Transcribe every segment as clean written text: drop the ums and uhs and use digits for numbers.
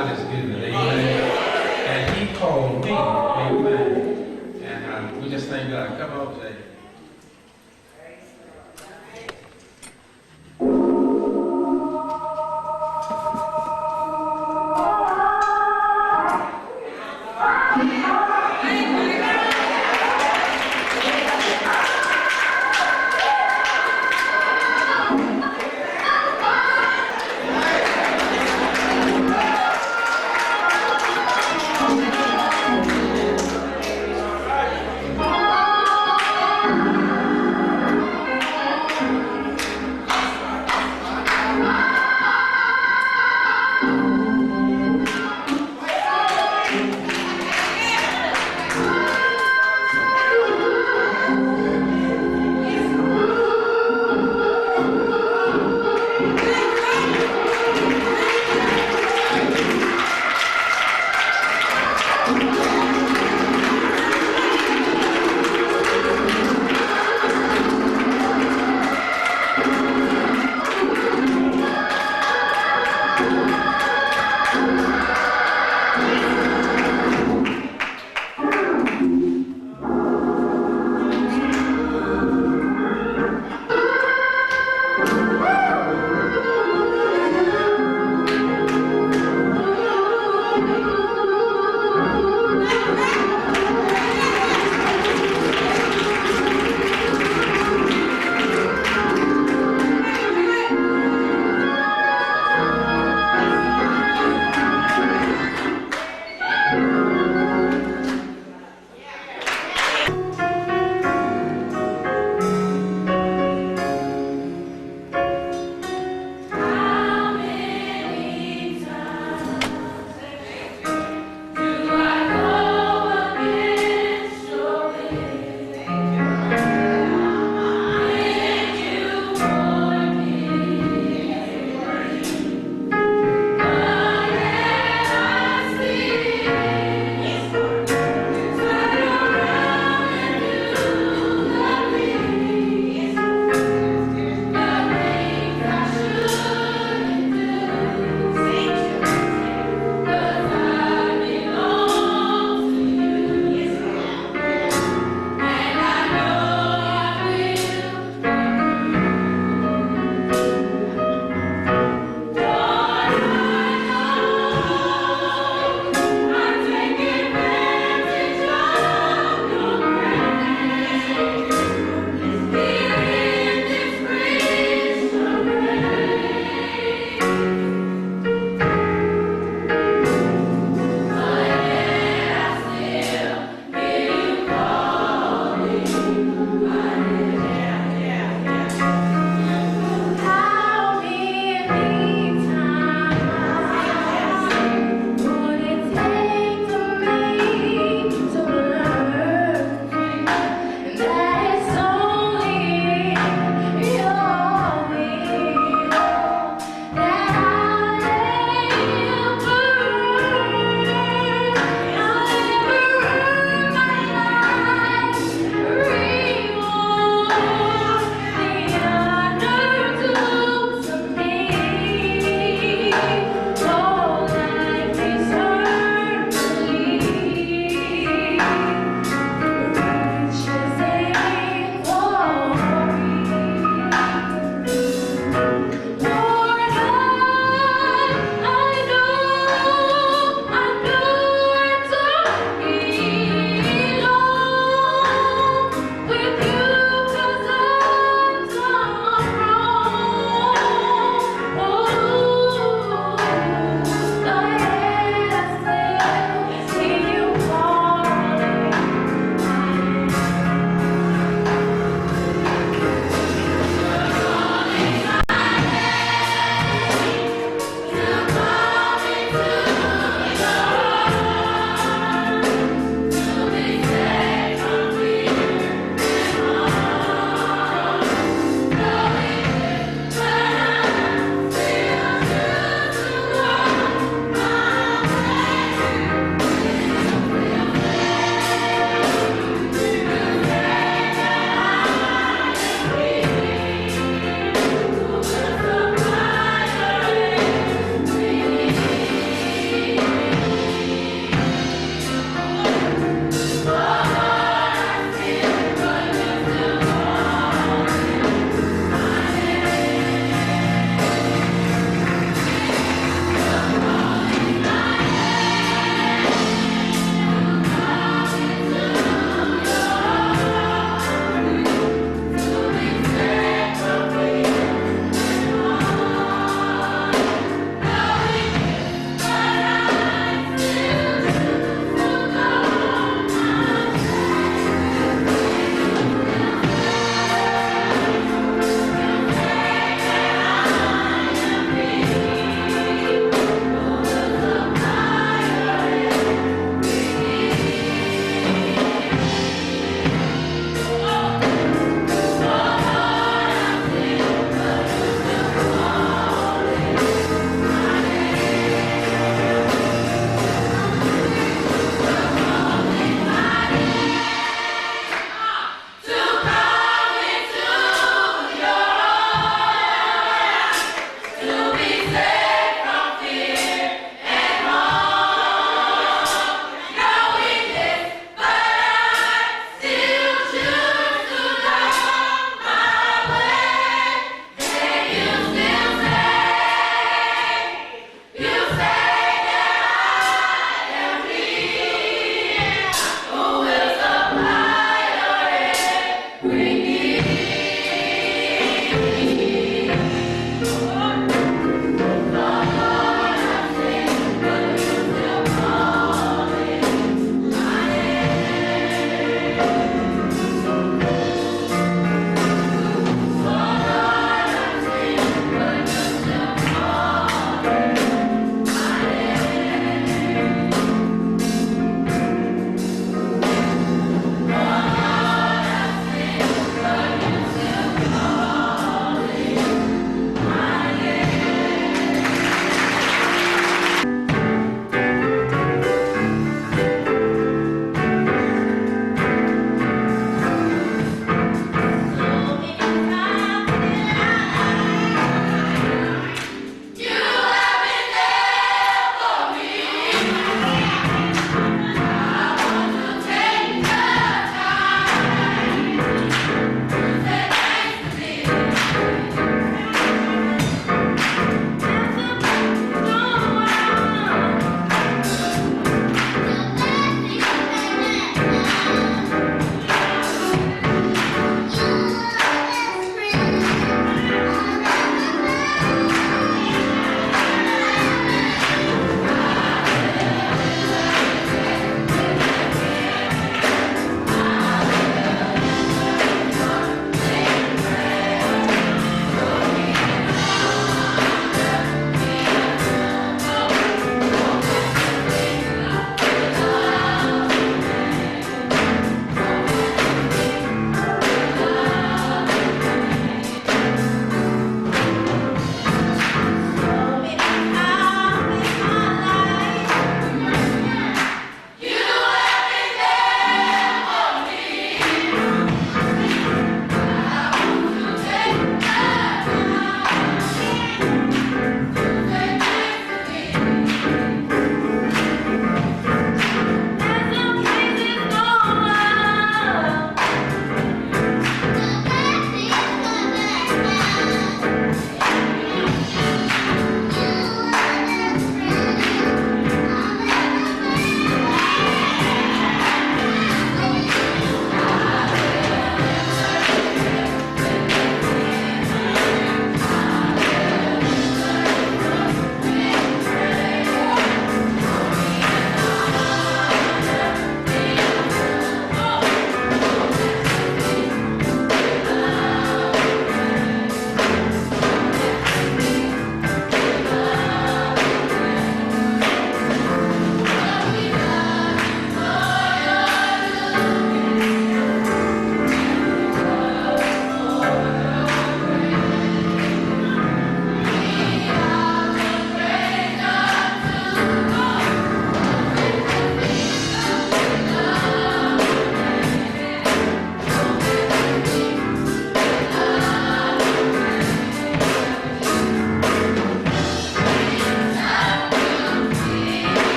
God is good. Amen. And he called me. Amen. And we just thank God. Come on, Jay.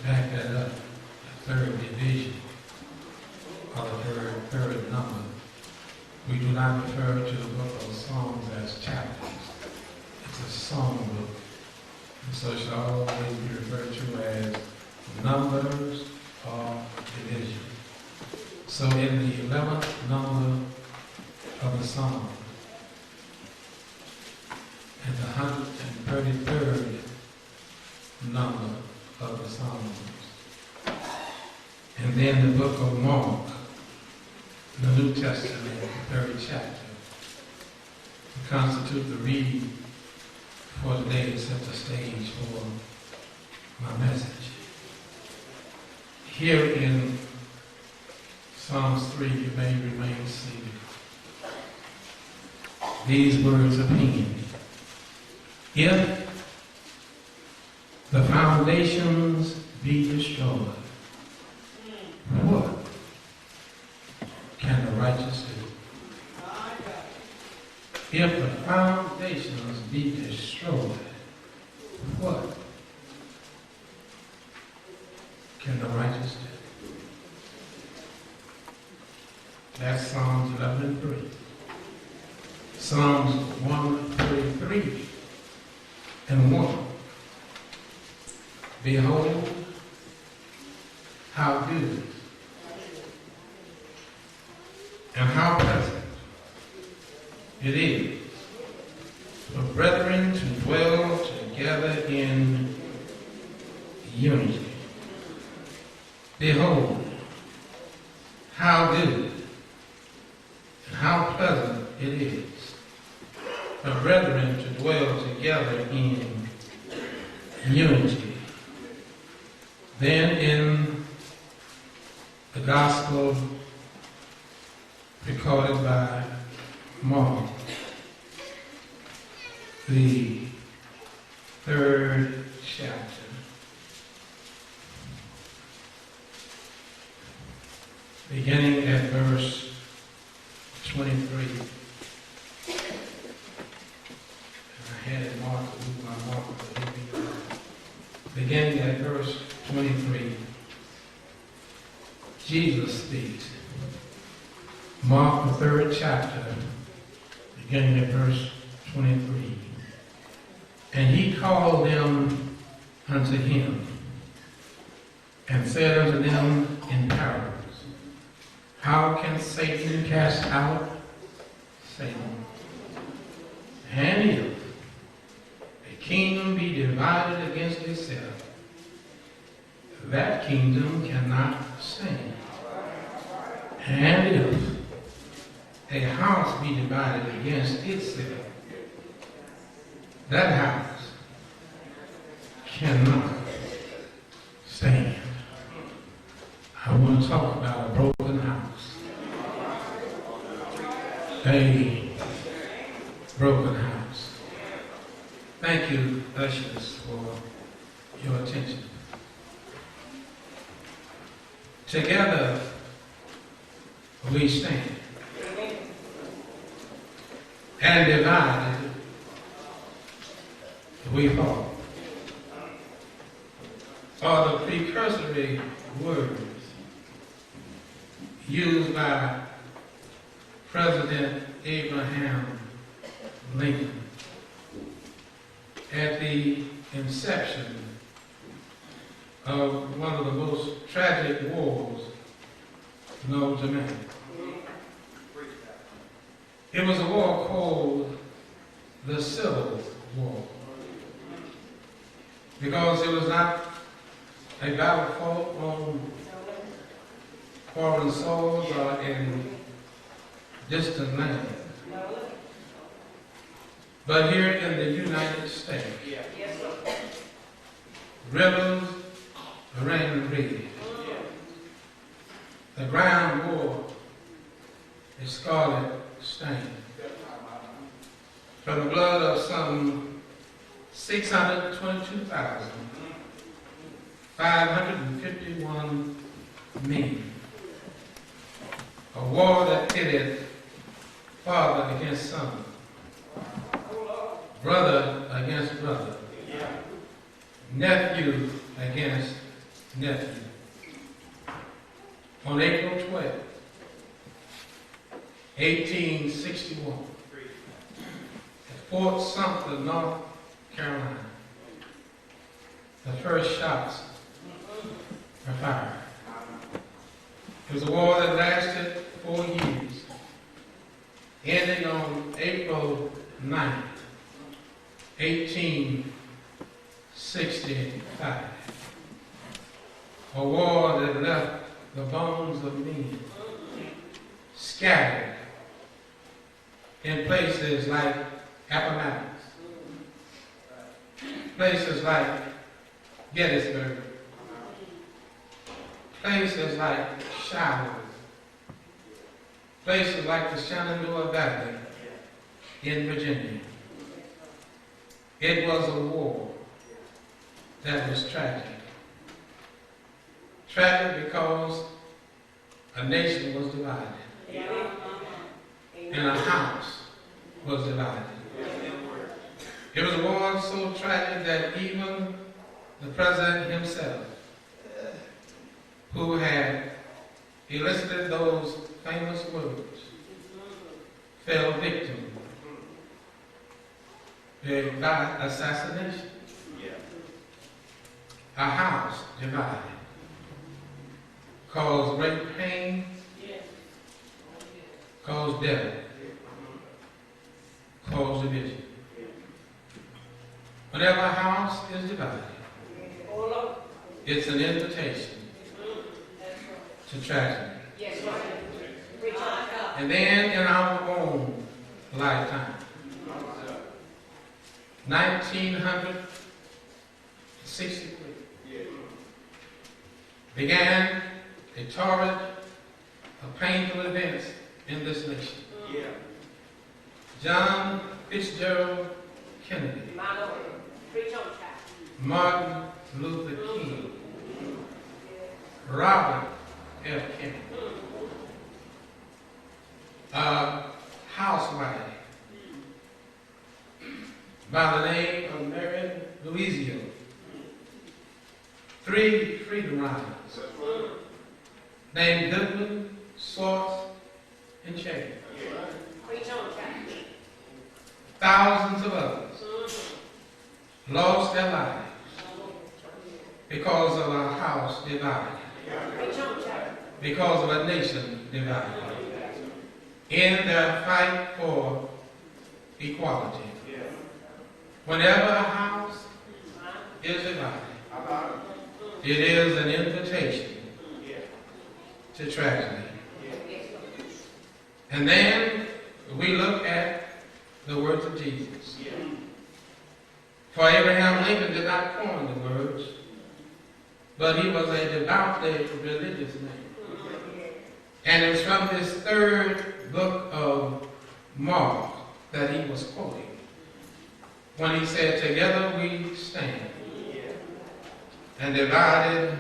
back that up, the third division, or the third number. We do not refer to the book of Psalms as chapters. It's a song book. And so it should always be referred to as numbers or division. So in the 11th number of the Psalm, and the 133rd number of the Psalms, and then the book of Mark, the New Testament, the 3rd chapter, to constitute the reading for today, set the stage for my message. Here in Psalms 3, you may remain seated. These words are penned. If the foundations be destroyed, what can the righteous do? If the foundations be destroyed, what can the righteous do? That's Psalms 11:3. Psalms 133 and 1. Behold, how good and how pleasant it is for brethren to dwell together in unity. Behold, how good and how pleasant it is for brethren to dwell together in unity. Then in the gospel recorded by Mark, the 3rd chapter, beginning at verse 23. I had it marked with my marker. Beginning at verse 23, Jesus speaks. Mark, the 3rd chapter, beginning at verse 23. And he called them unto him, and said unto them in parables, how can Satan cast out Satan? And if a kingdom be divided against itself, that kingdom cannot stand. And if a house be divided against itself, that house cannot stand. I want to talk about a broken house. A broken house. Thank you, ushers, for your attention. Together we stand, and divided we fall. Are the precursory words used by President Abraham Lincoln at the inception of one of the most tragic wars known to man. It was a war called the Civil War, because it was not a battle fought on foreign soils or in distant lands, but here in the United States. Rivers ran red. The ground wore a scarlet stain from the blood of some 622,551 men. A war that pitted father against son, brother against brother, nephew against nephew. On April 12, 1861, at Fort Sumter, North Carolina, the first shots were fired. It was a war that lasted 4 years, ending on April 9th, 1865. A war that left the bones of men scattered in places like Appomattox, places like Gettysburg, places like Shiloh, places like the Shenandoah Valley in Virginia. It was a war that was tragic. Tragic because a nation was divided and a house was divided. It was a war so tragic that even the president himself, who had elicited those famous words, fell victim by assassination. A house divided caused great pain, caused death, caused division. Whenever a house is divided, it's an invitation to tragedy. And then in our own lifetime, 1963, began a torrent of painful events in this nation. John Fitzgerald Kennedy, Martin Luther King, Robert F. Kennedy, a housewife by the name of Mary Louise, 3 freedom riders named Goodman, Swartz, and Cherry. Thousands of others lost their lives because of a house divided, because of a nation divided, in their fight for equality. Whenever a house is divided, it is an invitation to tragedy. And then we look at the words of Jesus. For Abraham Lincoln did not coin the words, but he was a devoutly religious man. And it's from his 3rd book of Mark that he was quoting when he said, "Together we stand, and divided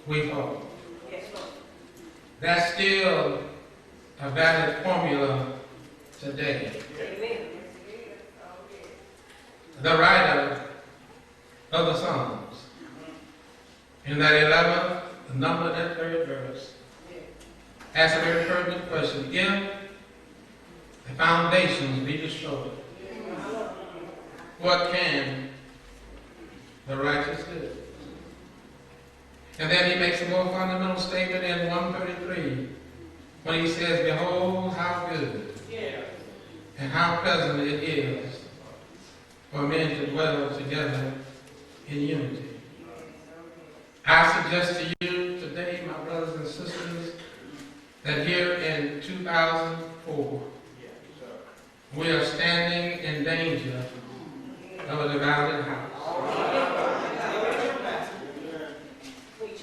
we fall." That's still a valid formula today. The writer of the Psalms, in that 11th, number, that 3rd verse, asks a very pertinent question. If the foundations be destroyed, what can the righteous do? And then he makes a more fundamental statement in 133 when he says, "Behold how good and how pleasant it is for men to dwell together in unity." I suggest to you today, my brothers and sisters, that here in 2004, we are standing in danger of a divided house.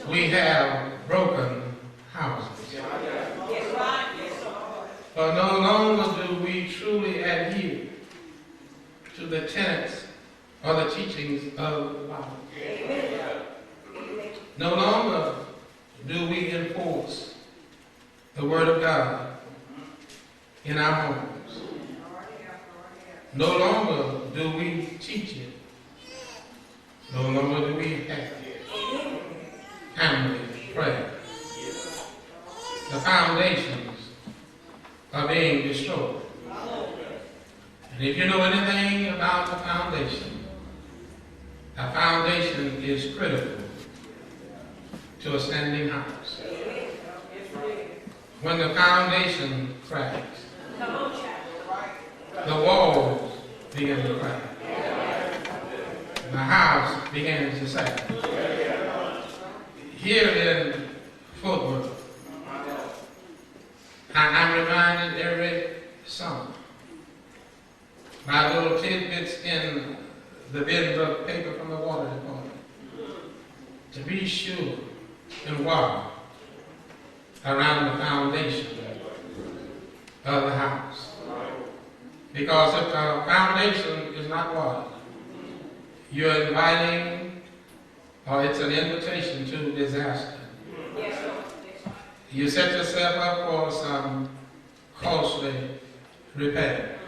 We have broken houses. For no longer do we truly adhere to the tenets or the teachings of the Bible. No longer do we enforce the Word of God in our homes. No longer do we teach it. No longer do we have it. foundation is critical to a standing house. When the foundation cracks, the walls begin to crack. The house begins to sag. Here in Fort Worth, I'm reminded every summer by little tidbits in the bins of paper from the water department to be sure and water around the foundation of the house. Because if the foundation is not watered, you're inviting, or it's an invitation to disaster. You set yourself up for some costly repair.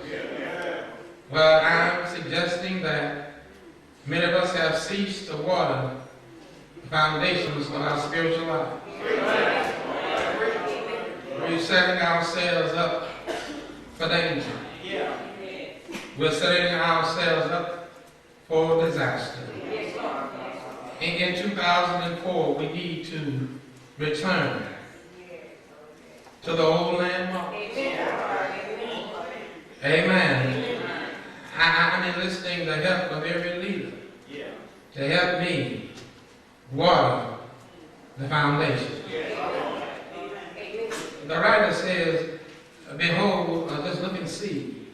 Well, I'm suggesting that many of us have ceased to water the foundations of our spiritual life. We're setting ourselves up for danger. We're setting ourselves up for disaster. In 2004, we need to return to the old landmark. Amen. I'm enlisting the help of every leader to help me water the foundation. The writer says, behold, just look and see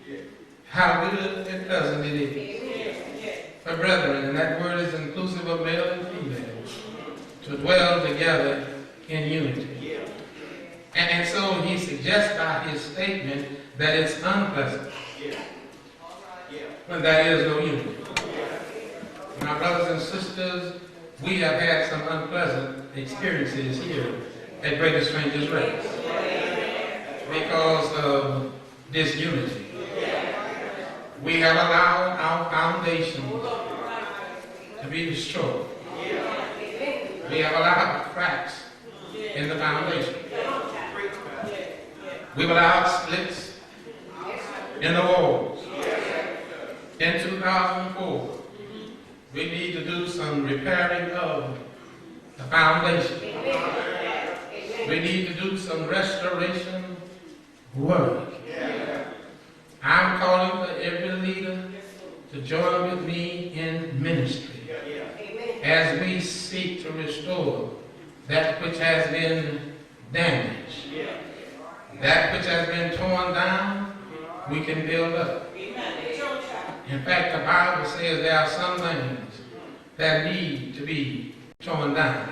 how good and pleasant it is for brethren, and that word is inclusive of male and female, to dwell together in unity. And so he suggests by his statement that it's unpleasant when there is no unity. My brothers and sisters, we have had some unpleasant experiences here at Greater Strangers Race because of disunity. We have allowed our foundation to be destroyed. We have allowed cracks in the foundation. We've allowed splits in the walls. In 2004, we need to do some repairing of the foundation. We need to do some restoration work. I'm calling for every leader to join with me in ministry as we seek to restore that which has been damaged. That which has been torn down, we can build up. In fact, the Bible says there are some things that need to be torn down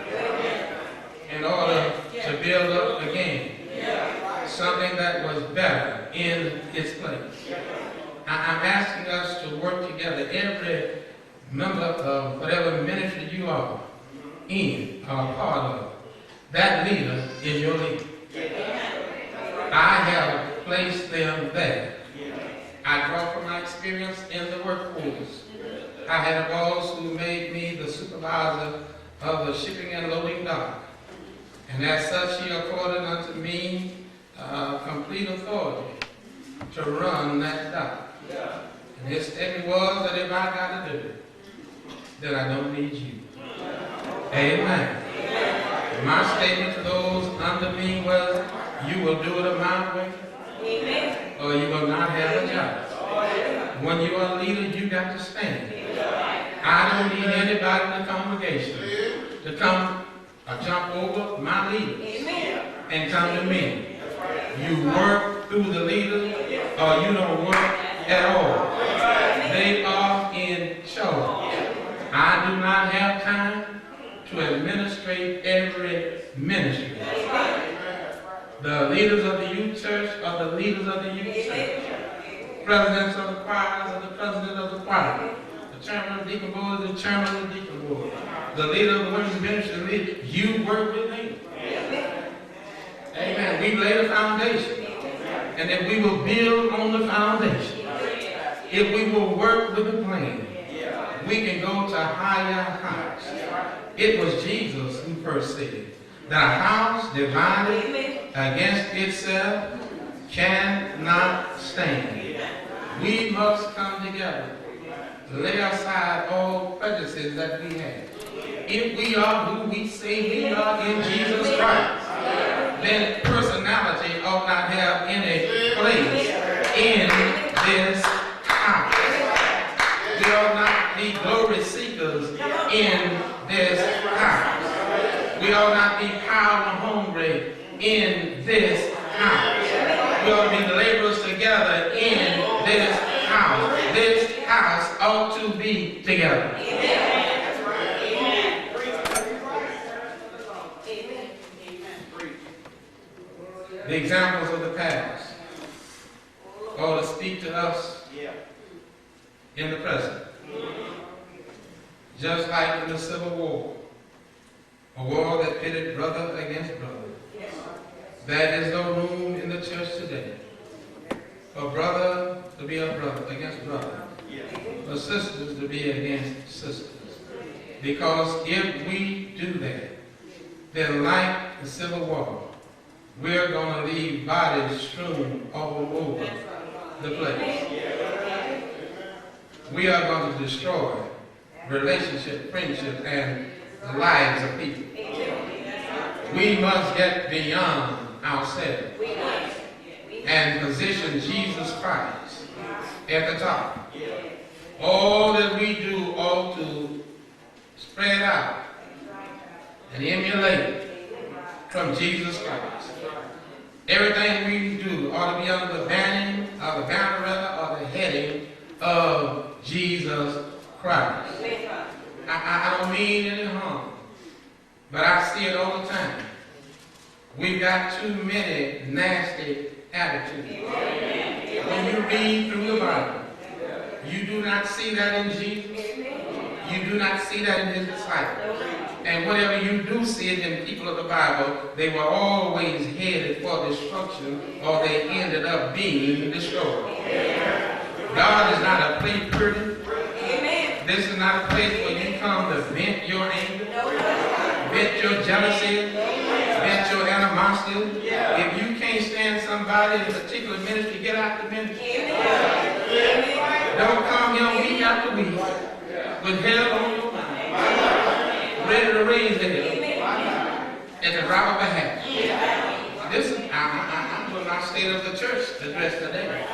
in order to build up again something that was better in its place. I'm asking us to work together, every member of whatever ministry you are in or part of, that leader is your leader. I have placed them there. I draw from my experience in the workforce. I had a boss who made me the supervisor of the shipping and loading dock. And as such, he accorded unto me complete authority to run that dock. And his statement was that if I got to do it, then I don't need you. Amen. My statement to those under me was, you will do it my way, or you will not have a job. When you are a leader, you got to stand. I don't need anybody in the congregation to come or jump over my leaders and come to me. You work through the leaders, or you don't work at all. They are in charge. I do not have time to administrate every ministry. The leaders of the youth church are the leaders of the youth church. Presidents of the choirs are the president of the choir. The chairman of the deacon board is the chairman of the deacon board. The leader of the women's ministry, you work with me. Amen. We lay the foundation. And if we will build on the foundation, if we will work with the plan, we can go to higher heights. It was Jesus who first said that a house divided against itself cannot stand. We must come together lay aside all prejudices that we have. If we are who we say we are in Jesus Christ, then personality ought not have any place in this house. We ought not be glory seekers in this house. We ought not be power hungry in this house. We ought to be laborers together in this house. This house ought to be together. The examples of the past ought to speak to us in the present. Just like in the Civil War, a war that pitted brother against brother. There is no room in the church today for brother to be a brother against brother, for sisters to be against sisters. Because if we do that, then like the Civil War, we're going to leave bodies strewn all over the place. We are going to destroy relationships, friendships, and the lives of people. We must get beyond ourselves and position Jesus Christ at the top. All that we do ought to spread out and emulate from Jesus Christ. Everything we do ought to be under the banner, or the heading of Jesus Christ. I don't mean any harm, but I see it all the time. We've got too many nasty attitudes. When you read through the Bible, you do not see that in Jesus. You do not see that in his disciples. And whatever you do see it in people of the Bible, they were always headed for destruction, or they ended up being destroyed. God is not a play curtain. This is not a place where you come to vent your anger, vent your jealousy, vent your animosity. If you can't stand somebody in a particular ministry, get out the ministry. Don't come here week after week with hell on your mind, ready to raise hell at the drop of a hat. This is I'm putting our state of the church address today.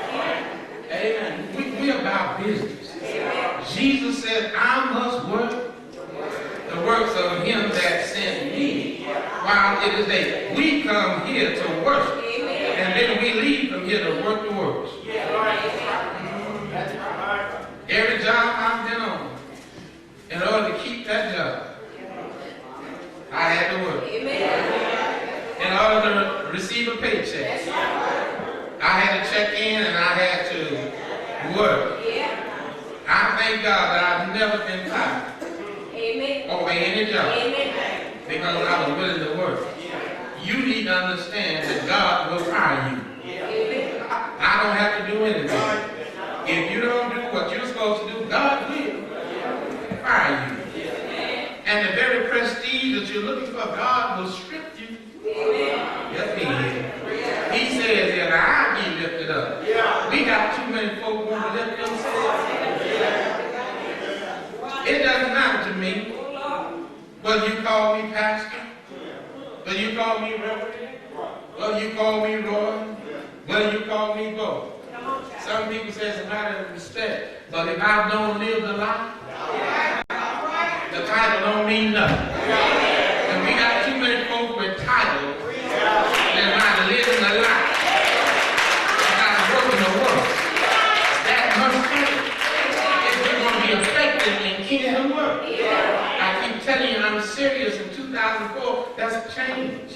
Amen. We about business. Jesus said, I must work the works of him that sent me while it is day. We come here to worship, and then we leave from here to work the works. Every job I've been on, in order to keep that job, I had to work. In order to receive a paycheck, I had to check in and I had to work. I thank God that I've never been fired over any job because I was willing to work. You need to understand that God will fire you. I don't have to do anything. If you don't do what you're supposed to do, God will fire you. And the very prestige that you're looking for, God will strip you. Yes, he will. He says that I be lifted up. We got too many folk who want to lift themselves. It doesn't matter to me whether you call me pastor, whether you call me reverend, whether you call me Roy, whether you call me both. Some people say it's a matter of respect, but if I don't live the life, the title don't mean nothing. And we got too many folks with titles that are not living the life, not working the work. That must happen if we're going to be effective in kingdom work. I keep telling you, I'm serious. In 2004, that's a change.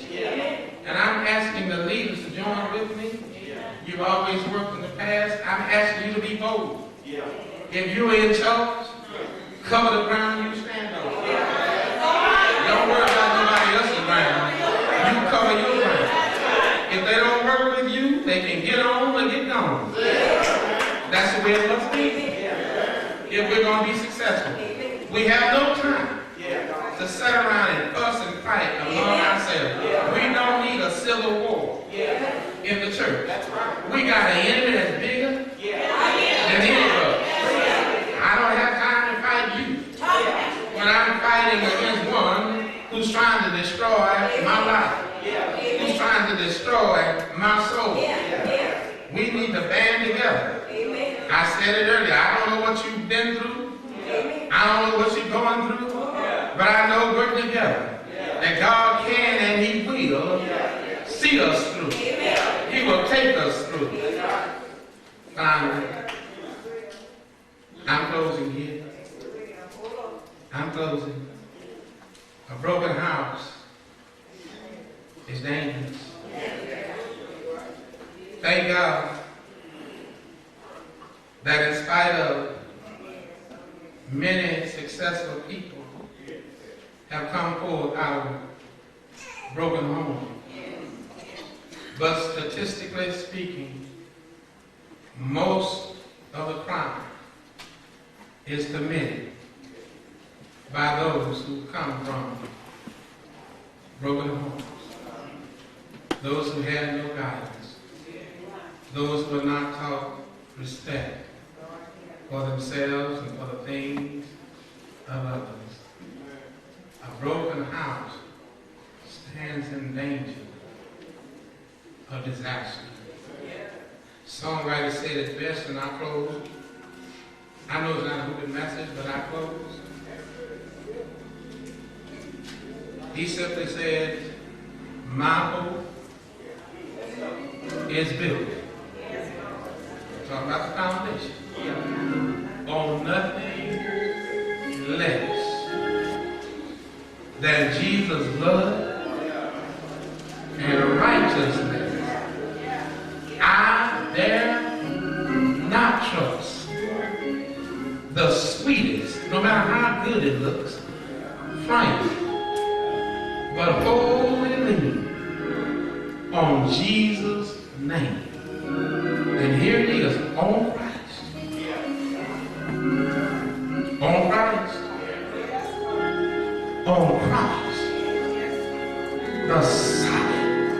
And I'm asking the leaders to join with me. You've always worked in the past. I'm asking you to be bold. If you're in charge, cover the ground you stand on. Don't worry about nobody else's ground. You cover your ground. If they don't work with you, they can get on or get gone. That's the way it must be. If we're going to be successful. We have no time to sit around and fuss and fight among ourselves. We don't need a civil war in the church. We got an enemy that's bigger than any of us. I don't have fighting against one who's trying to destroy my life, who's trying to destroy my soul. We need to band together. I said it earlier. I don't know what you've been through. I don't know what you're going through. But I know working together that God can and He will see us through. He will take us through. Finally, I'm closing here. I'm closing. A broken house is dangerous. Thank God that in spite of many successful people have come forth out of broken homes. But statistically speaking, most of the crime is committed by those who come from broken homes, those who had no guidance, those who were not taught respect for themselves and for the things of others. A broken house stands in danger of disaster. Songwriter said it best, and I close. I know it's not a good message, but I close. He simply said, my hope is built. Talk about the foundation. On nothing less than Jesus' blood and righteousness. I dare not trust the sweetest, no matter how good it looks, frank, but wholly lean on Jesus' name. And here it is, on Christ. On Christ. On Christ. The solid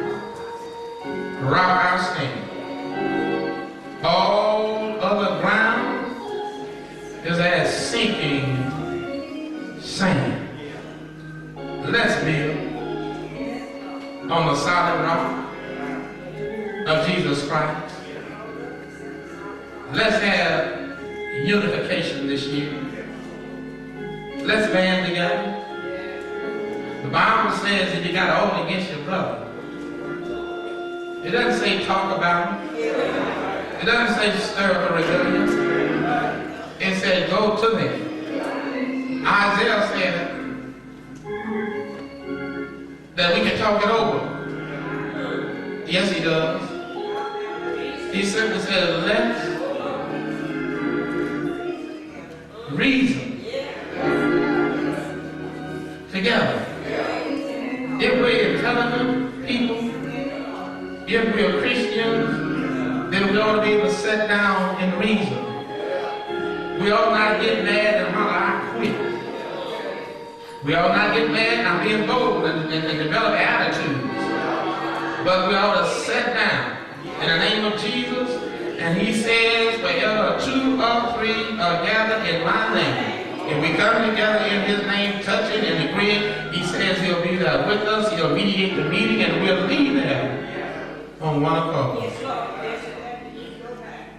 rock I stand. All other ground is as sinking sand. Let's build on the solid rock of Jesus Christ. Let's have unification this year. Let's band together. The Bible says that you got to hold against your brother. It doesn't say talk about him. It doesn't say stir up a rebellion. It said go to them. Isaiah said that we can talk it over. Yes, he does. He simply said, let's reason together. If we're intelligent people, if we're Christians, then we ought to be able to sit down and reason. We ought not get mad and holler, I quit. We ought not get mad and be bold and develop attitudes. But we ought to sit down in the name of Jesus, and He says, wherever 2 or 3 are gathered in my name, if we come together in His name, touching and agreeing, He says He'll be there with us, He'll mediate the meeting, and we'll be there on one accord.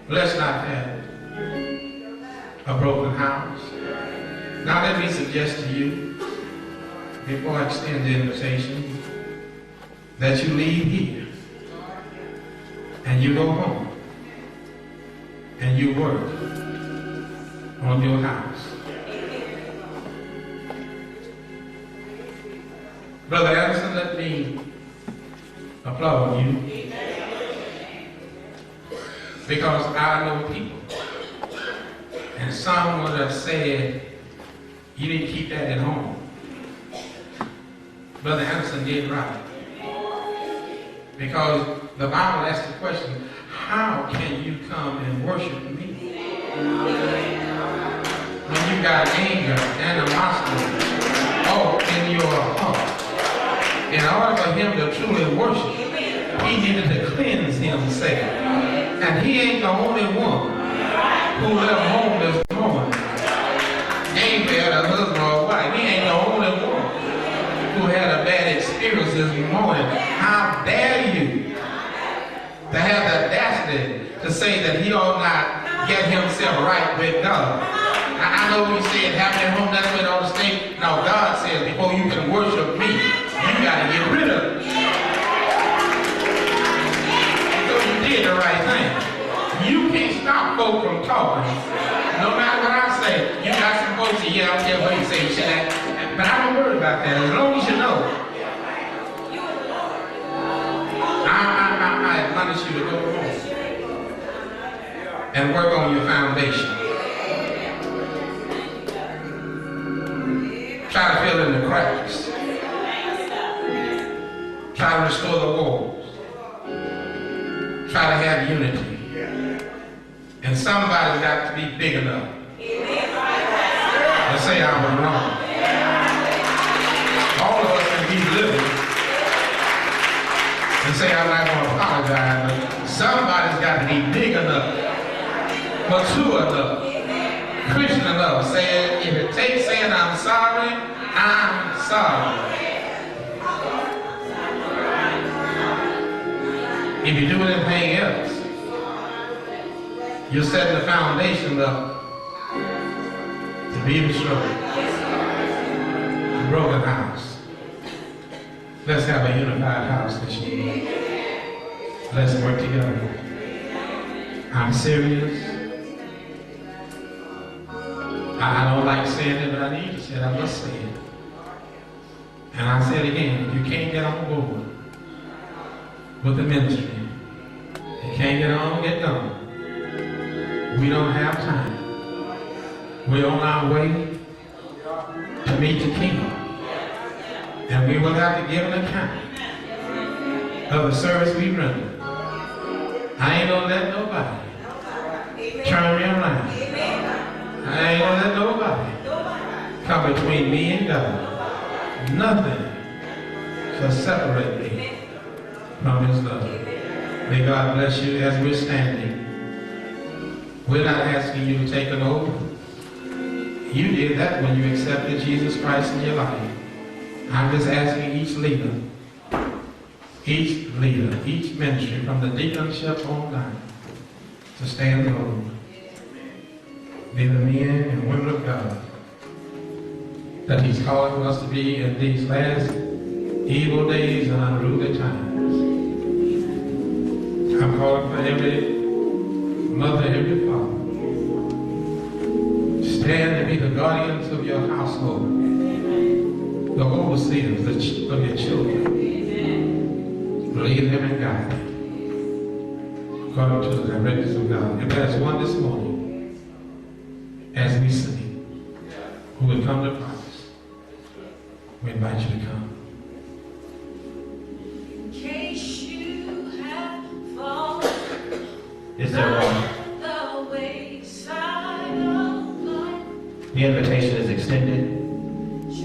Let's not have a broken house. Now let me suggest to you, before I extend the invitation, that you leave here and you go home and you work on your house. Brother Anderson, let me applaud you, because I know people, and some would have said you need to keep that at home. Brother Anderson did right. Because the Bible asks the question, how can you come and worship me when you got anger, animosity all in your heart? In order for him to truly worship, he needed to cleanse himself. And he ain't the only one who left home this morning angry at a husband or wife. He ain't the only who had a bad experience this morning, how dare you to have the audacity to say that he ought not get himself right with God. I know you said having at home, that's what on the stage. Now God says before you can worship me, you got to get rid of it. So you did the right thing. You can't stop folk from talking. No matter what I say, you got some folks say, yeah, I don't care what you say, you should have. But I don't worry about that, as long as you know. I admonish you to go home and work on your foundation. Try to fill in the cracks. Try to restore the walls. Try to have unity. And somebody's got to be big enough to say I was wrong. All of us can be little and say I'm not going to apologize, but somebody's got to be big enough, mature enough, Christian enough, saying if it takes saying I'm sorry, I'm sorry. If you do anything else, you're setting the foundation up to be destroyed. A broken house. Let's have a unified house this year. Let's work together. I'm serious. I don't like saying it, but I need to say it. I must say it. And I say it again. If you can't get on board with the ministry, you can't get on, get gone. We don't have time. We're on our way to meet the King. And we will have to give an account of the service we render. I ain't gonna let nobody turn me around. I ain't gonna let nobody come between me and God. Nothing shall separate me from his love. May God bless you as we're standing. We're not asking you to take an oath. You did that when you accepted Jesus Christ in your life. I'm just asking each leader, each ministry, from the deaconship on down, to stand alone. Be the men and women of God that he's calling us to be in these last evil days and unruly times. I'm calling for every mother, every father. Stand and be the guardians of your household. The overseers of your children. Lead them and guide them according to the directives of God. If there's one this morning, as we sing, who will come to Christ, we invite you to come. In case you have fallen, Is there one? the wayside of life, The invitation is extended.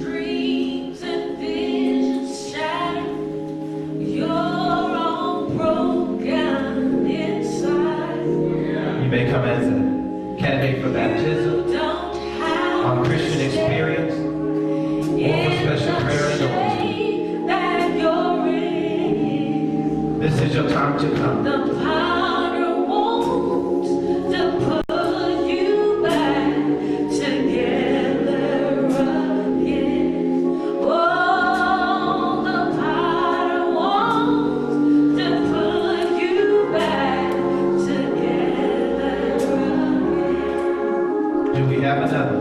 dreams and visions shattered, you're all broken inside. You may come as a candidate for baptism, You don't have on Christian experience, or for special prayer and anointing. that you're in. This is your time to come. The potter wants to put you back together again. Oh, the potter wants to put you back together again. Do we have another?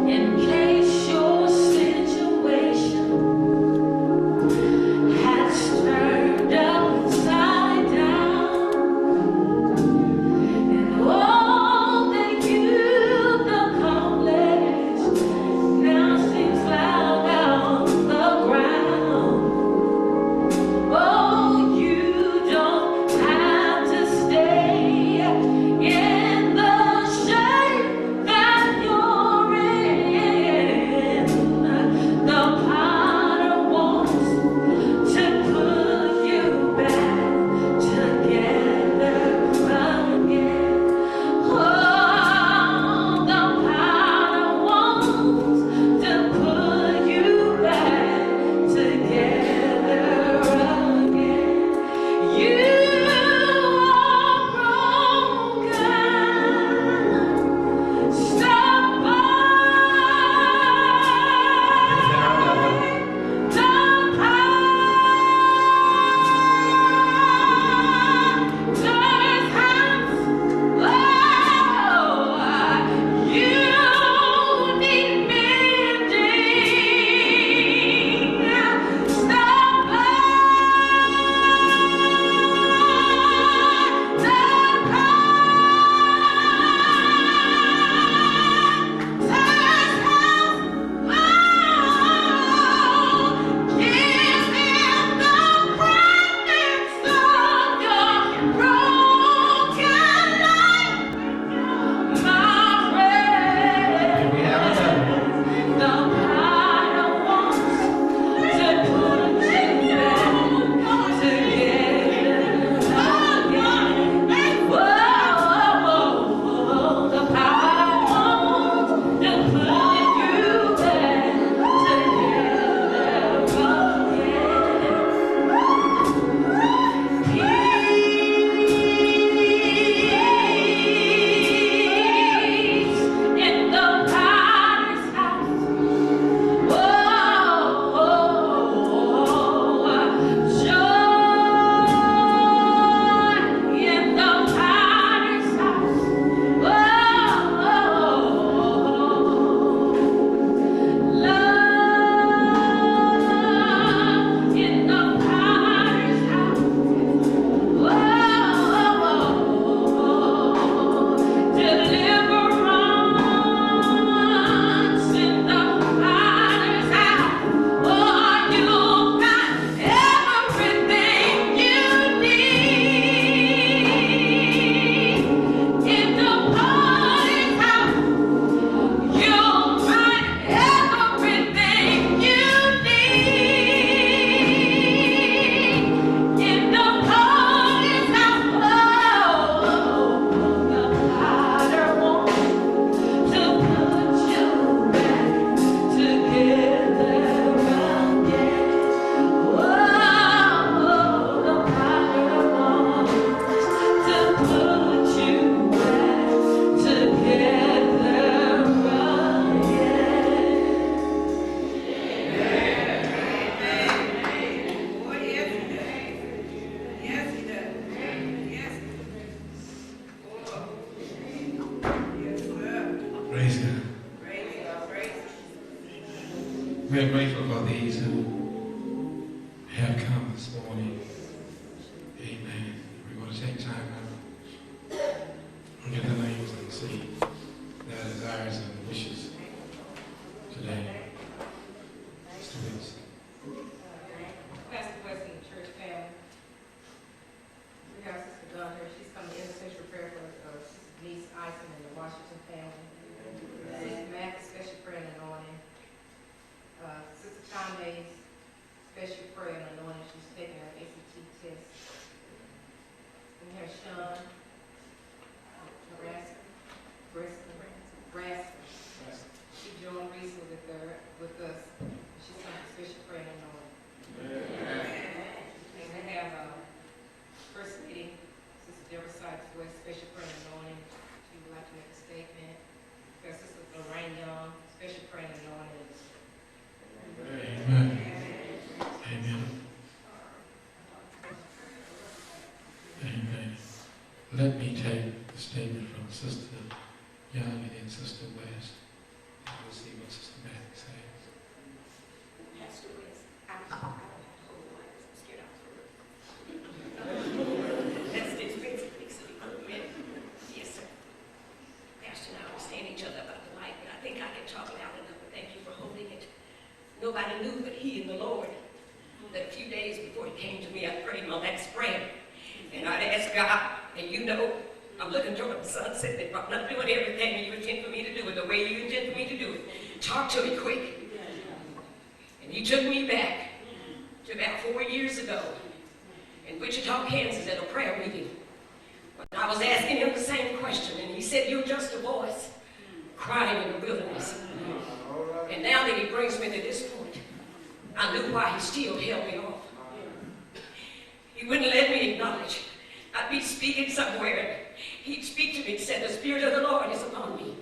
In case your situation has turned upside down, for these who have come this morning. Amen. We're going to take time out and get the names and see their desires and wishes today. Students. Pastor Weston, church family. We have Sister Dunn here. She's coming to intercessory prayer for Sister Denise Ison and the Washington family. Sister Mack, special prayer and anointing. Sister Conway's special prayer and anointing. She's taking her ACT test. We have Sean Brasker. She joined recently with us. She's coming to special prayer and anointing. And we have First Lady, Sister Deborah Sykes West, special prayer and anointing. She would like to make a statement. We have Sister Lorraine Young, special prayer and anointing. Amen. Amen. Amen. Let me take the statement from Sister Young and then Sister West. And we'll see what Sister Mack says. Pastor West, I don't hold my scared out for it. That's the expensive fix of the equipment. Yes, sir. Pastor and I understand each other about the light, but I think I can talk loud enough, but thank you for holding it. Nobody knew but he and the Lord that a few days before he came to me, I prayed my next prayer. And I'd ask God, and you know, I'm looking toward the sunset, that I'm not doing everything you intend for me to do it the way you intend for me to do it. Talk to me quick. And he took me back to about 4 years ago in Wichita, Kansas at a prayer meeting. But I was asking him the same question, and he said, you're just a voice crying in the wilderness. And now that he brings me to this point, I knew why he still held me off. He wouldn't let me acknowledge. I'd be speaking somewhere, and he'd speak to me and said, the Spirit of the Lord is upon me.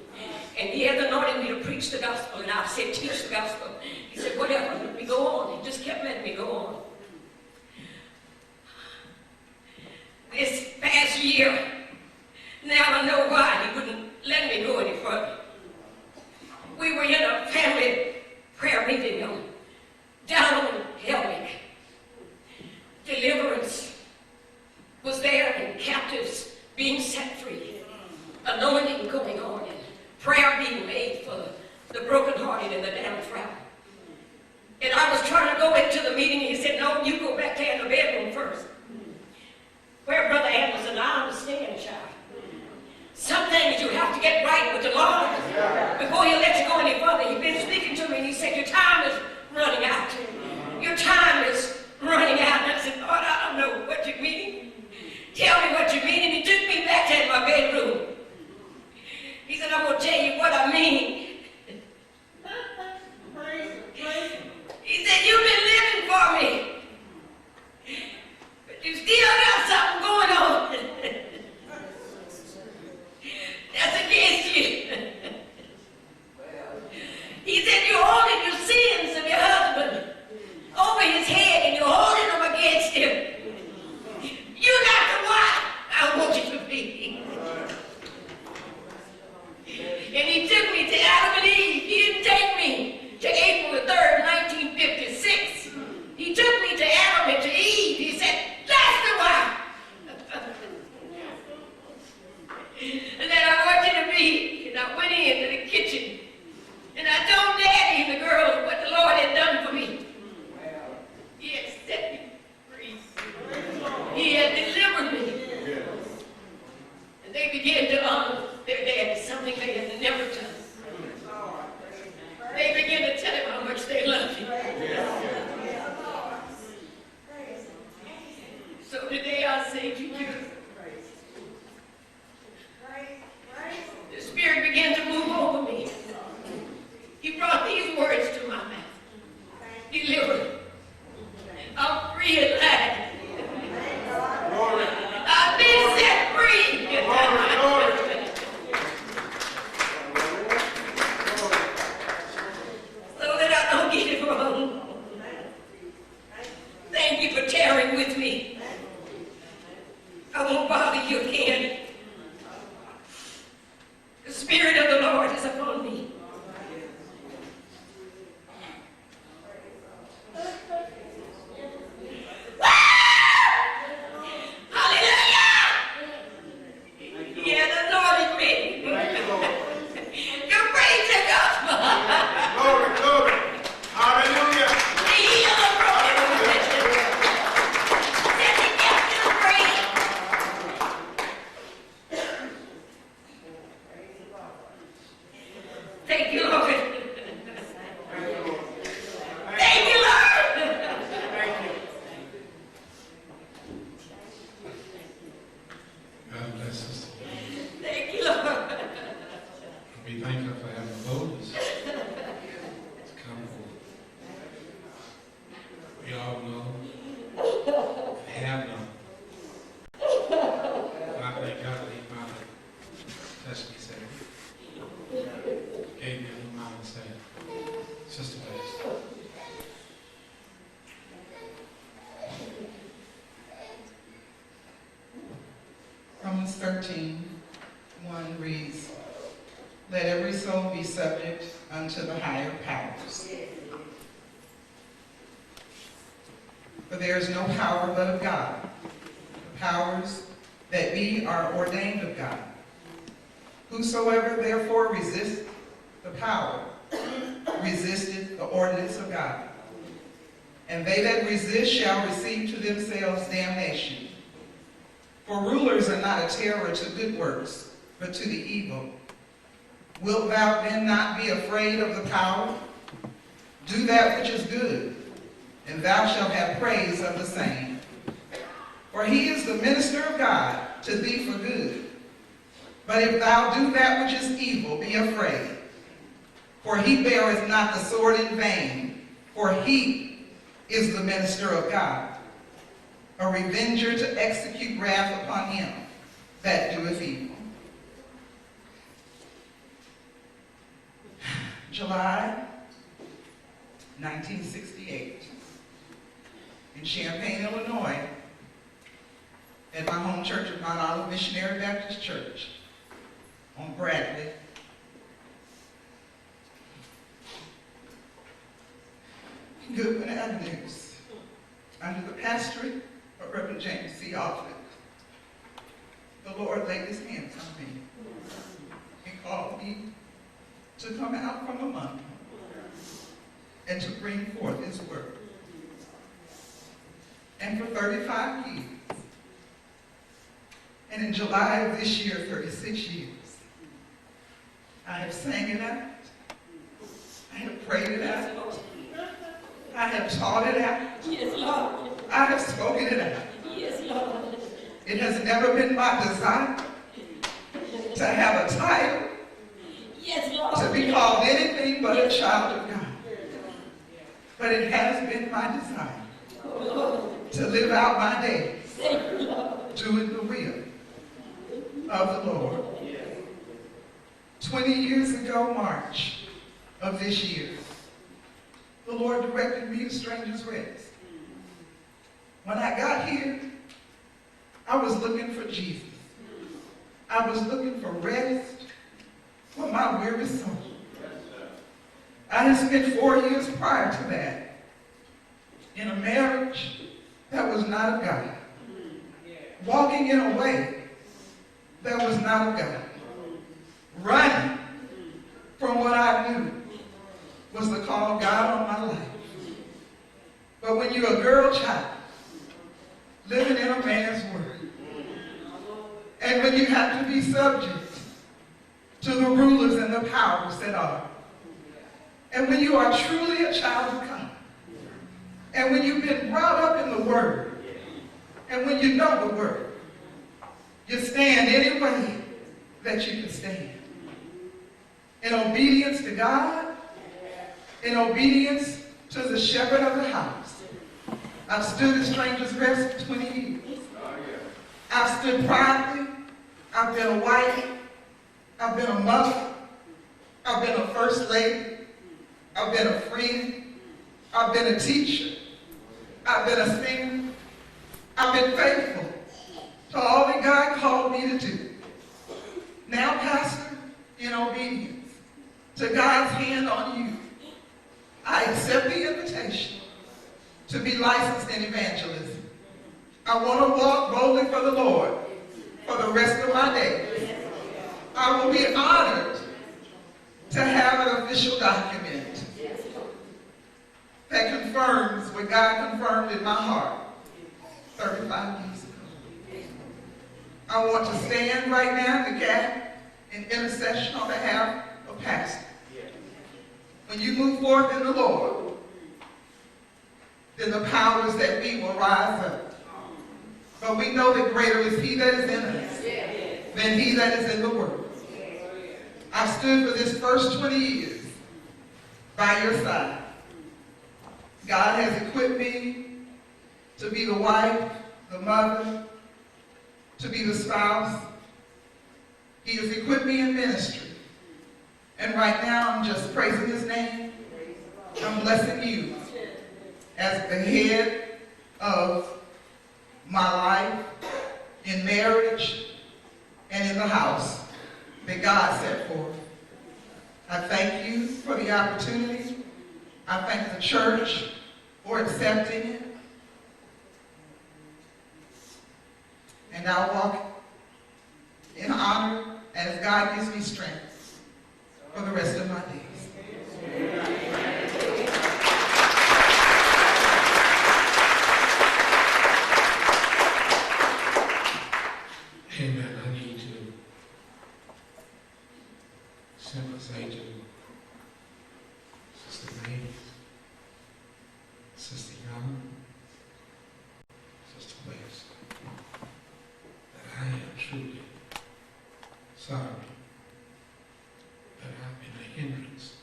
And he had anointed me to preach the gospel, and I said, teach the gospel. He said, whatever, let me go on. He just kept letting me go on. This past year, now I know why he wouldn't let me go any further. We were in a family prayer meeting down in Helwig. Deliverance was there, and captives being set free. Anointing going on, and prayer being made for the brokenhearted and the downtrodden. And I was trying to go into the meeting, and he said, no, you go back there in the bedroom first. Where Brother Anderson, I understand, child. Some things you have to get right with the Lord before he'll let you go any further. He's been speaking to me, and he said, your time is running out. Your time is running out. And I said, Lord, I don't know what you mean. Tell me what you mean. And he took me back to my bedroom. He said, I'm going to tell you what I mean. He said, you've been living for me, but you still got something going on that's against you. He said, you're holding your sins of your husband over his head, and you're holding them against him. You're not the wife I want you to be. And he took me to Adam and Eve. He didn't take me to April the 3rd, 1956. He took me to Adam and to Eve. He said, that's the wife. And then I want you to be. And I went into the kitchen, and I told Daddy and the girls what the Lord had done for me. He had set me free. He had delivered me. And they began to honor their daddy, something they had never done. They began to tell him how much they loved him. So today I say to you, the Spirit began to move over me. He brought these words to my mouth. Delivered. I'm free at last. I've been set free. So that I don't get it wrong. Thank you for tarrying with me. I won't bother you again. The Spirit of the Lord is upon me. We all know, have known. And I thank God that He finally touched me, said, gave me a new mind and said, Sister Bess. Romans 13:1 reads, "Let every soul be subject unto the higher powers. For there is no power but of God. The powers that be are ordained of God. Whosoever therefore resisteth the power, resisteth the ordinance of God. And they that resist shall receive to themselves damnation. For rulers are not a terror to good works, but to the evil. Wilt thou then not be afraid of the power? Do that which is good, and thou shalt have praise of the same. For he is the minister of God to thee for good. But if thou do that which is evil, be afraid. For he beareth not the sword in vain, for he is the minister of God, a revenger to execute wrath upon him that doeth evil." July 1968, in Champaign, Illinois, at my home church of Mount Olive Missionary Baptist Church on Bradley. Goodwin Avenues, under the pastorate of Reverend James C. Alford. The Lord laid his hands on me. He called me to come out from among them and to bring forth his word. And for 35 years, and in July of this year, 36 years, I have sang it out, I have prayed it out, I have taught it out, Yes, Lord. I have spoken it out. Yes, Lord. It has never been my desire to have a title, Yes, Lord. to be called anything but a child of God. But it has been my desire to live out my days Thank you, Lord. doing the will of the Lord. 20 years ago, March of this year, the Lord directed me to Stranger's Rest. When I got here, I was looking for Jesus. I was looking for rest for my weary soul. I had spent 4 years prior to that in a marriage that was not of God, walking in a way that was not of God, running from what I knew was the call of God on my life. But when you're a girl child, living in a man's world, and when you have to be subject to the rulers and the powers that are, and when you are truly a child of God, and when you've been brought up in the Word, and when you know the Word, you stand any way that you can stand. In obedience to God, in obedience to the shepherd of the house. I've stood at Stranger's Rest for 20 years. I've stood proudly. I've been a wife. I've been a mother. I've been a first lady. I've been a friend. I've been a teacher. I've been a singer. I've been faithful to all that God called me to do. Now, Pastor, in obedience to God's hand on you, I accept the invitation to be licensed in evangelism. I want to walk boldly for the Lord for the rest of my days. I will be honored to have an official document that confirms what God confirmed in my heart 35 years ago. I want to stand right now in the gap in intercession on behalf of Pastor. When you move forth in the Lord, then the powers that be will rise up. But we know that greater is he that is in us than he that is in the world. I've stood for this first 20 years by your side. God has equipped me to be the wife, the mother, to be the spouse. He has equipped me in ministry. And right now, I'm just praising his name. I'm blessing you as the head of my life in marriage and in the house that God set forth. I thank you for the opportunity. I thank the church for accepting it. And I'll walk in honor as God gives me strength for the rest of my days. Amen. I need to simply say to Sister May, Sister Young, Sister West, that I am truly sorry that I've been a hindrance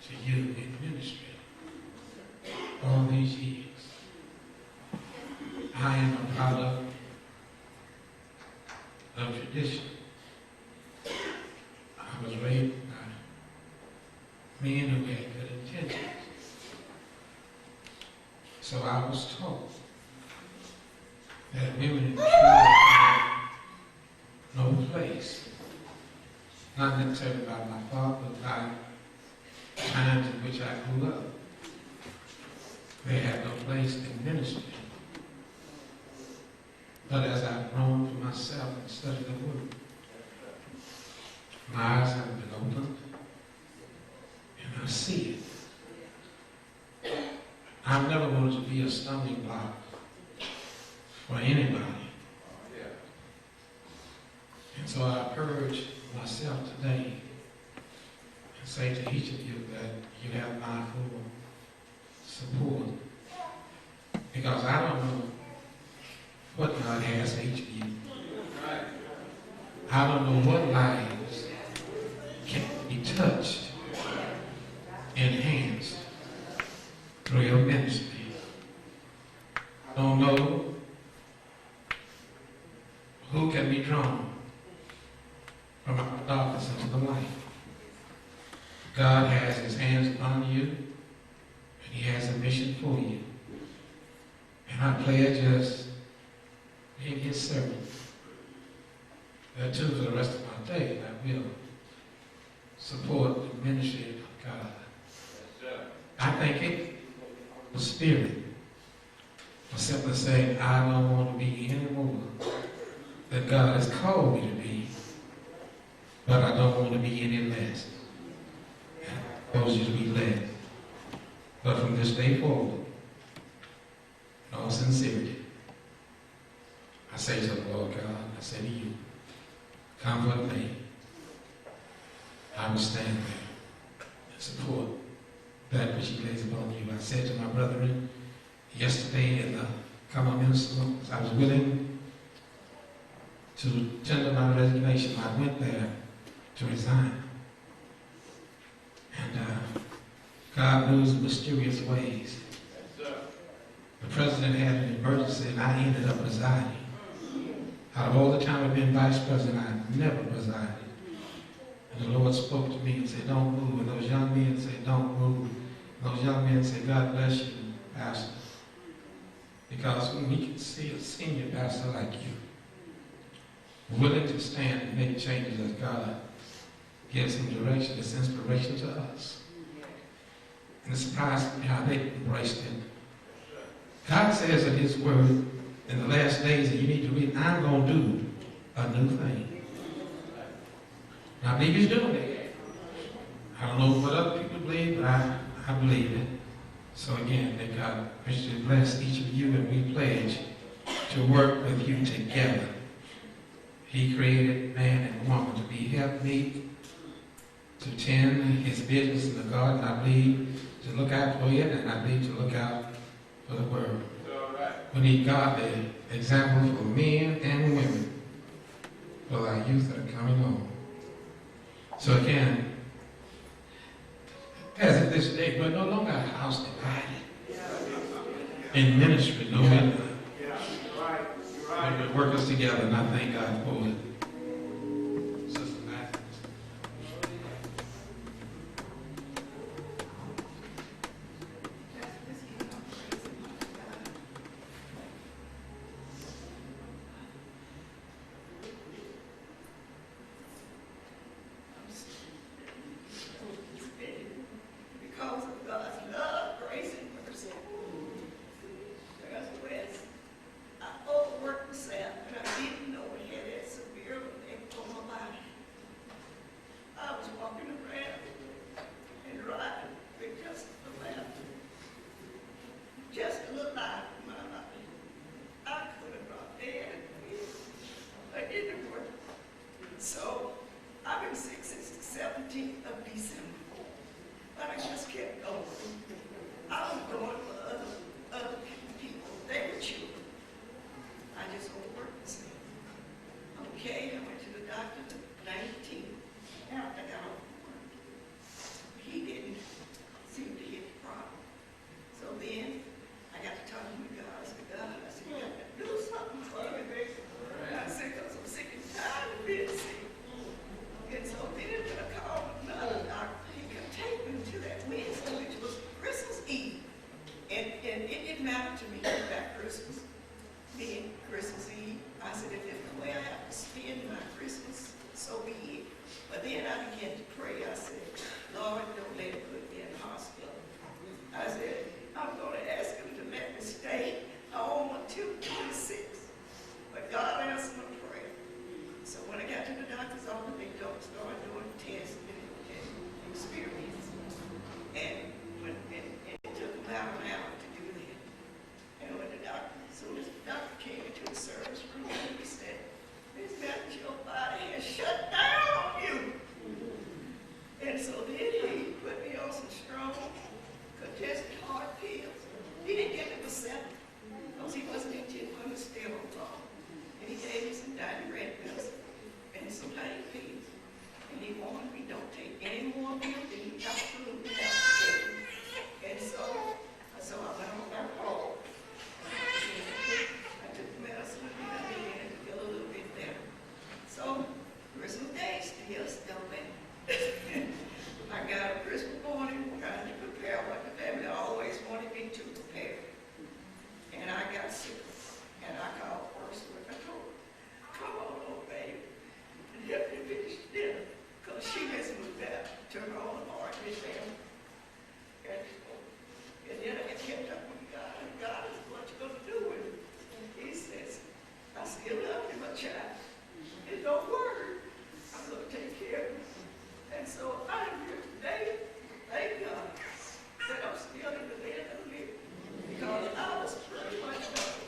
to you in ministry all these years. I am a product of tradition. I was raised by men who had good intentions. So I was told that women in the church had no place, not necessarily by my father, but by times in which I grew up. They had no place in ministry. But as I've grown for myself and studied the Word, my eyes have been opened, and I see it. I've never wanted to be a stumbling block for anybody. And so I purge myself today and say to each of you that you have my full support. Because I don't know what God has for each of you. I don't know what lives can be touched, enhanced through your ministry. I don't know who can be drawn from our darkness into the light. God has his hands upon you, and he has a mission for you. And I pledge as being his servant, that too for the rest of my days I will support the ministry of God. I think it was spirit was simply saying, I don't want to be any more than God has called me to be, but I don't want to be any less. I suppose you to be led. But from this day forward, in all sincerity, I say to the Lord God, I say to you, come what may, I will stand there and support that which he lays upon you. I said to my brethren yesterday in the common minister, I was willing to tender my resignation. I went there to resign. And God moves in mysterious ways. The president had an emergency and I ended up resigning. Out of all the time I've been vice president, I never resided. And the Lord spoke to me and said, don't move. And those young men said, don't move. And those young men said, God bless you, Pastor. Because when we can see a senior pastor like you, willing to stand and make changes as God gives him direction, it's inspiration to us. And it surprised me how they embraced it. God says in his word, in the last days that you need to read, I'm going to do a new thing. And I believe he's doing it. I don't know what other people believe, but I believe it. So again, may God richly bless each of you, and we pledge to work with you together. He created man and woman to be helpmeet, to tend his business in the garden, I believe, to look out for it, and I believe to look out for the world. We need godly examples for men and women for our youth that are coming on. So again, as of this day, we're no longer a house divided. In ministry, no, we're not. But we're workers together, and I thank God for it. Sister Matthews. Because of God's love, grace, and mercy. Because West, I overworked myself, and I didn't know it had that severe effect on my body. I was walking around and driving with just a lamp, just a little light in my body. I could have dropped dead, but it didn't work. So I've been sick since the 17th of December. But I just kept going. I was going for other people. They were children. I just overworked myself. Okay, I went to the doctor the 19th. After I got off work. He didn't seem to hit the problem. So then I got to talking to God. I said, God, you got to do something for me, baby. I said, because I'm sick and tired of being sick. And so then when I called another doctor, he kept taking me to that Wednesday, which was Christmas Eve. And it didn't matter to me about Christmas, being Christmas Eve. I said, if it's the way I have to spend my Christmas, so be it. But then I began to pray. I said, Lord, don't let it put me in the hospital. I said, I'm going to ask him to let me stay home until 26. But God answered my prayer. So when I got to the doctor's office, they started doing tests and experiments. And it took about an hour to do that. And when the doctor, as soon as the doctor came into the service room, he said, Miss Matthews, your body has shut down on you. And so then he put me on some strong, congested heart pills. He didn't give me Perceptin, because he wasn't intended for me to stay on long. And he gave me some diuretic medicine and some pain pills. And he warned me, don't take any more pills than you absolutely have to take. And so I went on back home. I took the medicine and I began to feel a little bit better. So Christmas Day still went. I got up Christmas morning trying to prepare what the family always wanted me to prepare. And I got sick. And I called first and I told her, come on over, baby, and help me finish dinner. Because she has moved out to her own apartment family. And then I kept up with God, and God is what you going to do with it. He says, I still love you, my child. And don't worry, I'm going to take care of you. And so I'm here today, thank God, that I'm still in the land of the living. Because I was pretty much done.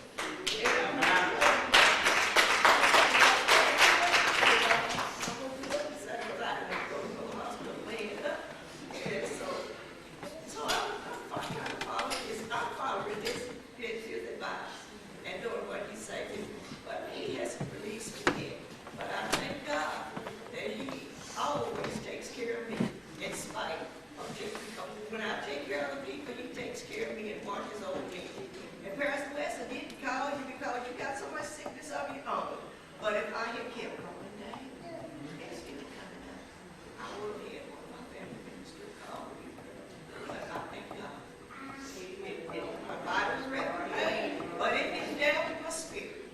When I take care of the people, he takes care of me and watches over me. And Pastor West, I didn't call you because you got so much sickness of your own. But if I had kept going down and still coming up, I would have had one of my family members to call me. But I thank God. My body was ready for pain, but it didn't damage my spirit.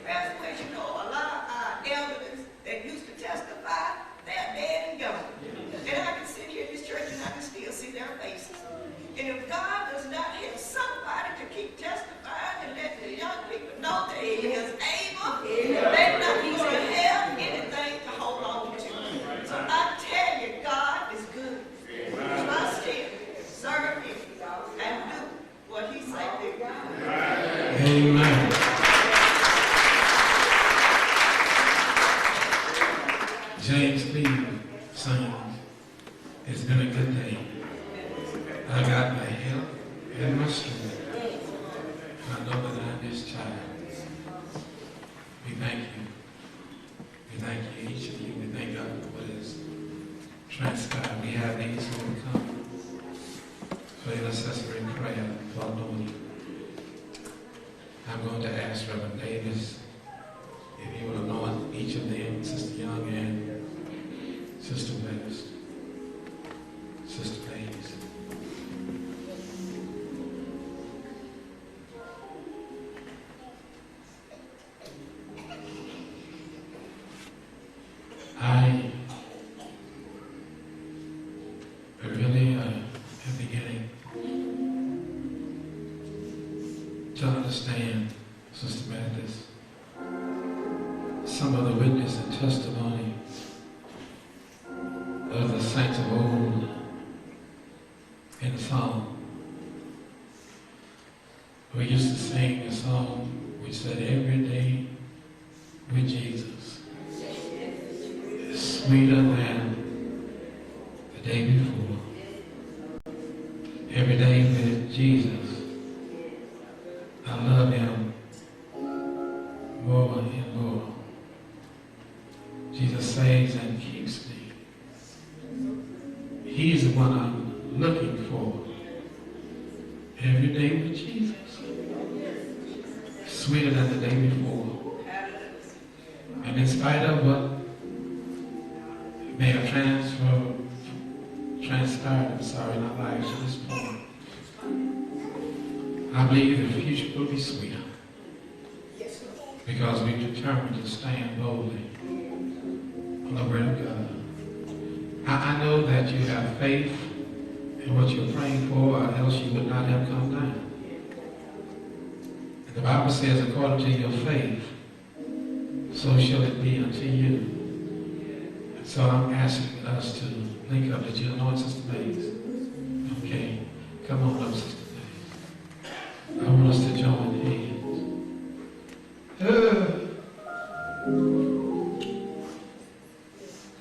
Pastor West, you know, a lot of our elders that used to testify, they're dead and gone. And I can sit here in this church and I can still see their faces. And if God does not have somebody to keep testifying and let the young people know that he is able, they're not going to have anything to hold on to. So I tell you, God is good. Trust him, serve him, and do what he said do. Amen. James Lee sings, it's been a good day. I got my health and my strength. I know that I'm his child. We thank you. We thank you, each of you. We thank God for what has transpired. We have these who will come without knowing you. I'm going to ask Reverend Davis if he will anoint each of them, Sister Young and Sister West. Sister Davis. I really am beginning to understand, Sister Methodist, some of the witness and testimony of the saints of old in the song. We used to sing a song which said, every day with Jesus is sweeter than the day before. Every day with Jesus, I love him more and more. Jesus saves and keeps me. He's the one I'm looking for. Every day with Jesus, sweeter than the day before. And in spite of what may have transpired, in our lives to this point, I believe the future will be sweeter. Because we've determined to stand boldly on the word of God. I know that you have faith in what you're praying for, or else you would not have come down. And the Bible says, according to your faith, so shall it be unto you. And so I'm asking us to link up. Did you anoint Sister Mays? Okay. Come on up, Sister Mays. I want us to join hands.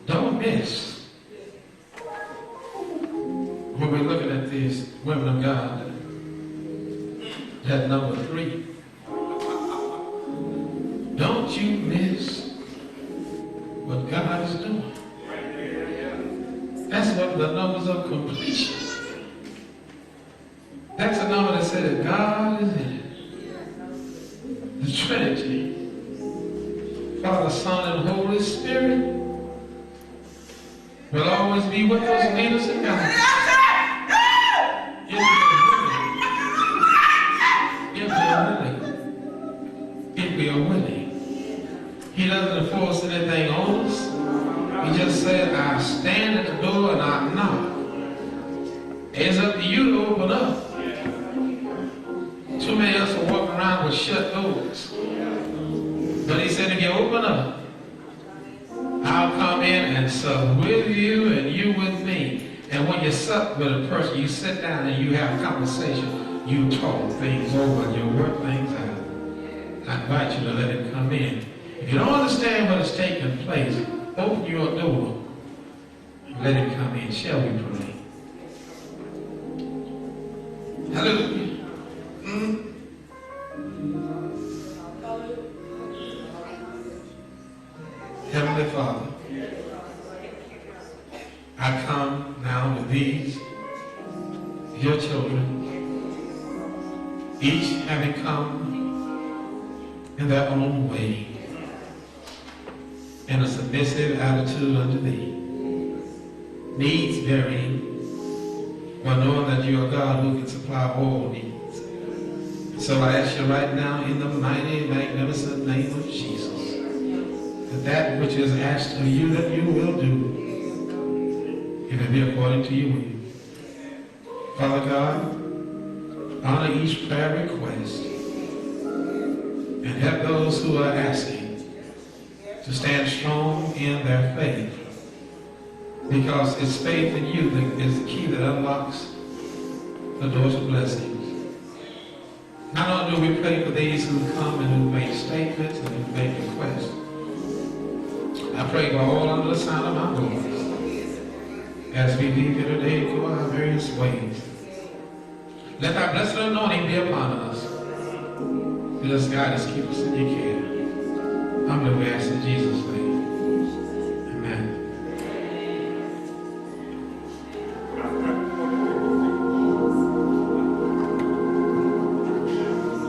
Don't miss. When we're looking at these women of God, that number 3, don't you miss what God is doing. That's what the numbers of completion. That's a number that says God is in it. The Trinity, Father, Son, and Holy Spirit will always be with us, lead us, and guide us. If we are willing. He doesn't force anything on us. He just said, I stand at the door and I knock. It's up to you to open up. Too many of us are walking around with shut doors. But he said, if you open up, I'll come in and sup with you and you with me. And when you sup with a person, you sit down and you have a conversation. You talk things over and you work things out. I invite you to let him come in. If you don't understand what is taking place, open your door and let him come in. Shall we pray? Hallelujah. Heavenly Father, I come now with these, your children, each having come in their own way, in a submissive attitude unto thee, needs varying, but knowing that you are God who can supply all needs. So I ask you right now in the mighty, magnificent name of Jesus, that which is asked of you that you will do, if it be according to your will. Father God, honor each prayer request and help those who are asking to stand strong in their faith, because it's faith in you that is the key that unlocks the doors of blessings. Not only do we pray for these who come and who make statements and who make requests, I pray for all under the sound of my voice as we leave here today to go our various ways. Let thy blessed anointing be upon us. Let us guide us, keep us in your care. Humbly we ask in Jesus' name. Amen.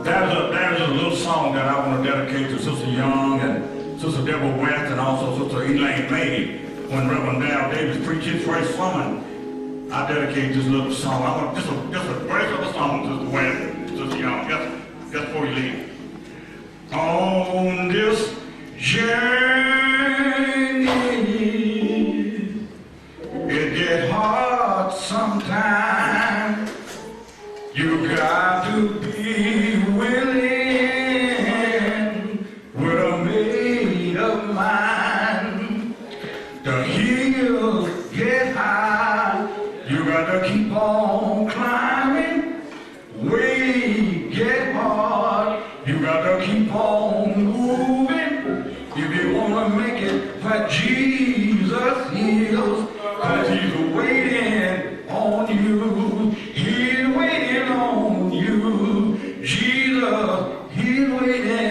There's a little song that I want to dedicate to Sister Young and Sister Deborah West and also Sister Elaine May. When Reverend Dale Davis preached his first sermon, I dedicate this little song. I want just a verse of a song, Sister West, Sister Young, just before you leave. On this journey, it gets hard sometimes. You got to be willing with a made up mind. The hills get high, you got to keep on climbing. Way get hard, you got to keep on moving. If you want to make it where Jesus is, 'cause he's waiting on you. He's waiting on you. Jesus, he's waiting